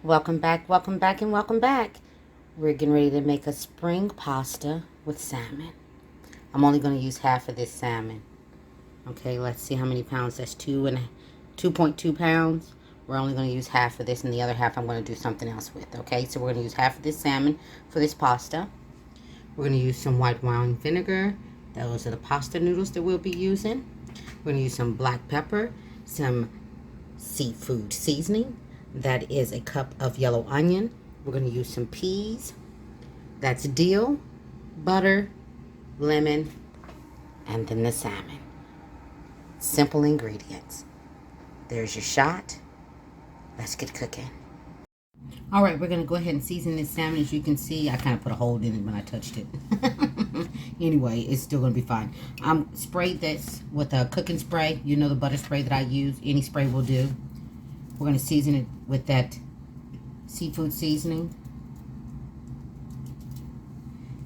Welcome back, and welcome back. We're getting ready to make a spring pasta with salmon. I'm only going to use half of this salmon. Okay, let's see how many pounds. That's 2.2 pounds. We're only going to use half of this, and the other half I'm going to do something else with. Okay, so we're going to use half of this salmon for this pasta. We're going to use some white wine vinegar. Those are the pasta noodles that we'll be using. We're going to use some black pepper, some seafood seasoning. That is a cup of yellow onion. We're going to use some peas. That's dill, butter, lemon, and then the salmon. Simple ingredients. There's your shot. Let's get cooking. All right, we're going to go ahead and season this salmon. As you can see, I kind of put a hole in it when I touched it. Anyway, it's still going to be fine. Sprayed this with a cooking spray. You know, the butter spray that I use. Any spray will do. We're going to season it with that seafood seasoning.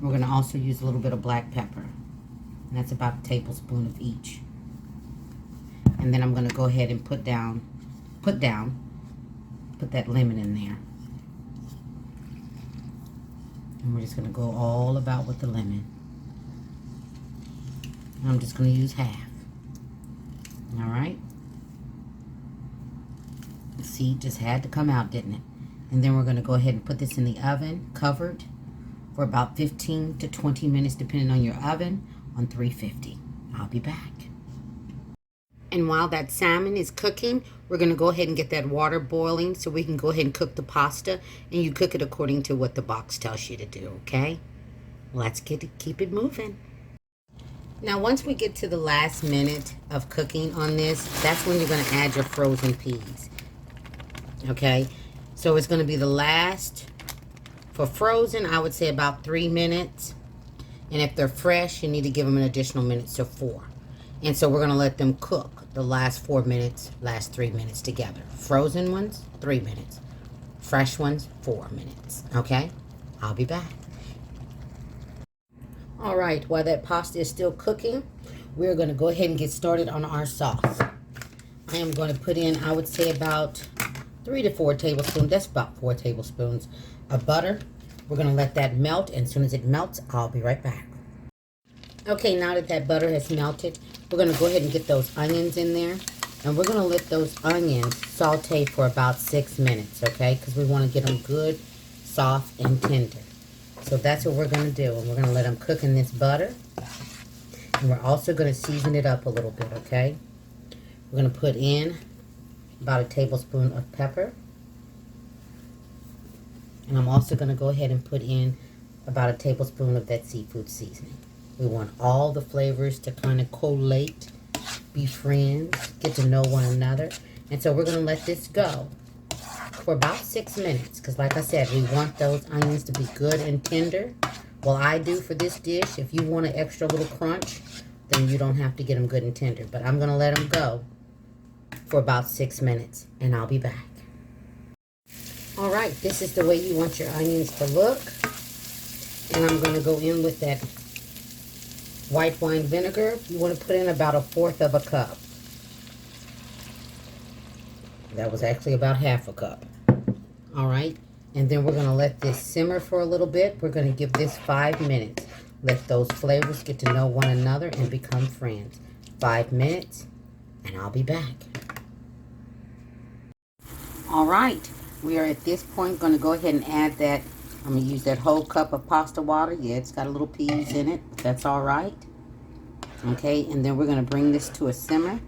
We're going to also use a little bit of black pepper. And that's about a tablespoon of each. And then I'm going to go ahead and put that lemon in there. And we're just going to go all about with the lemon. And I'm just going to use half. All right. The seed just had to come out, didn't it? And then we're going to go ahead and put this in the oven, covered, for about 15 to 20 minutes, depending on your oven, on 350. I'll be back. And while that salmon is cooking, we're going to go ahead and get that water boiling so we can go ahead and cook the pasta. And you cook it according to what the box tells you to do, okay? Let's keep it moving. Now, once we get to the last minute of cooking on this, that's when you're going to add your frozen peas. Okay? So it's going to be the last. For frozen, I would say about 3 minutes. And if they're fresh, you need to give them an additional minute, so 4. And so we're going to let them cook the last 4 minutes, last 3 minutes together. Frozen ones, 3 minutes. Fresh ones, 4 minutes. Okay? I'll be back. All right, while that pasta is still cooking, we're going to go ahead and get started on our sauce. I am going to put in, I would say, about 3 to 4 tablespoons. That's about 4 tablespoons of butter. We're going to let that melt, and as soon as it melts, I'll be right back. Okay, now that butter has melted, we're going to go ahead and get those onions in there. And we're going to let those onions saute for about 6 minutes, okay? Because we want to get them good, soft, and tender. So that's what we're going to do. And we're going to let them cook in this butter. And we're also going to season it up a little bit, okay? We're going to put in about a tablespoon of pepper. And I'm also going to go ahead and put in about a tablespoon of that seafood seasoning. We want all the flavors to kind of collate, be friends, get to know one another. And so we're going to let this go for about 6 minutes. Because like I said, we want those onions to be good and tender. Well, I do for this dish. If you want an extra little crunch, then you don't have to get them good and tender. But I'm going to let them go for about 6 minutes. And I'll be back. All right, this is the way you want your onions to look. And I'm going to go in with that white wine vinegar. You want to put in about 1/4 of a cup. That was actually about 1/2 cup. All right, and then we're going to let this simmer for a little bit. We're going to give this 5 minutes. Let those flavors get to know one another and become friends. 5 minutes, and I'll be back. All right, we are at this point going to go ahead and add that. I'm going to use that whole cup of pasta water. Yeah, it's got a little peas in it. That's all right. Okay, and then we're going to bring this to a simmer.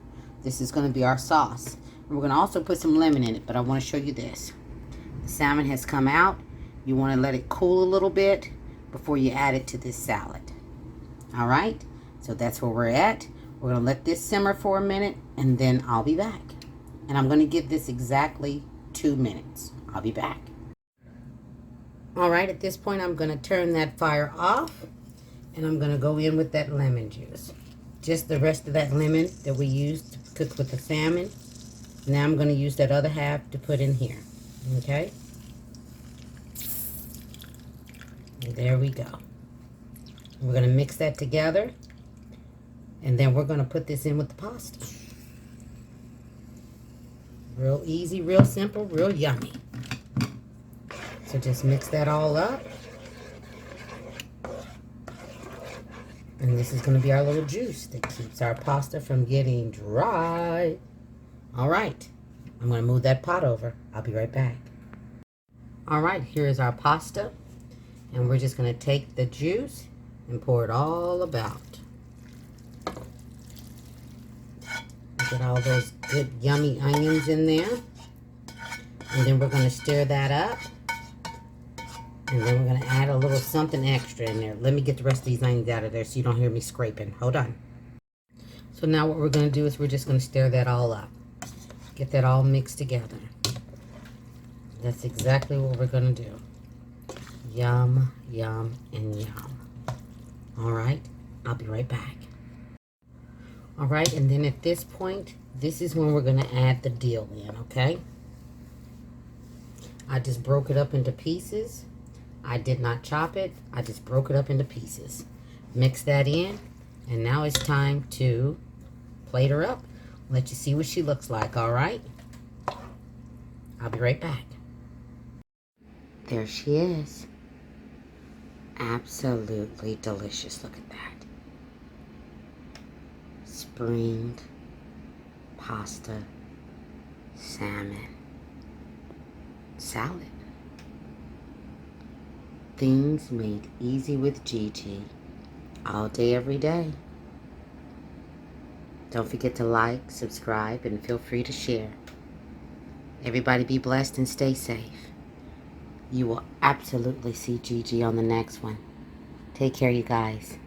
This is going to be our sauce. And we're going to also put some lemon in it, but I want to show you this. The salmon has come out. You want to let it cool a little bit before you add it to this salad. All right, so that's where we're at. We're going to let this simmer for a minute, and then I'll be back. And I'm going to give this exactly 2 minutes. I'll be back. All right, at this point, I'm going to turn that fire off, and I'm going to go in with that lemon juice. Just the rest of that lemon that we used to cook with the salmon. Now I'm going to use that other half to put in here, okay? And there we go. We're going to mix that together, and then we're going to put this in with the pasta. Real easy, real simple, real yummy. So just mix that all up. And this is going to be our little juice that keeps our pasta from getting dry. All right. I'm going to move that pot over. I'll be right back. All right, here is our pasta. And we're just going to take the juice and pour it all about. Get all those good yummy onions in there. And then we're going to stir that up. And then we're going to add a little something extra in there. Let me get the rest of these onions out of there so you don't hear me scraping. Hold on. So now what we're going to do is we're just going to stir that all up. Get that all mixed together. That's exactly what we're going to do. Yum, yum, and yum. All right. I'll be right back. All right. And then at this point, this is when we're going to add the dill in, okay? I just broke it up into pieces. I did not chop it. I just broke it up into pieces. Mix that in. And now it's time to plate her up. Let you see what she looks like, all right? I'll be right back. There she is. Absolutely delicious. Look at that. Spring pasta salmon salad. Things made easy with Gigi. All day, every day. Don't forget to like, subscribe, and feel free to share. Everybody be blessed and stay safe. You will absolutely see Gigi on the next one. Take care, you guys.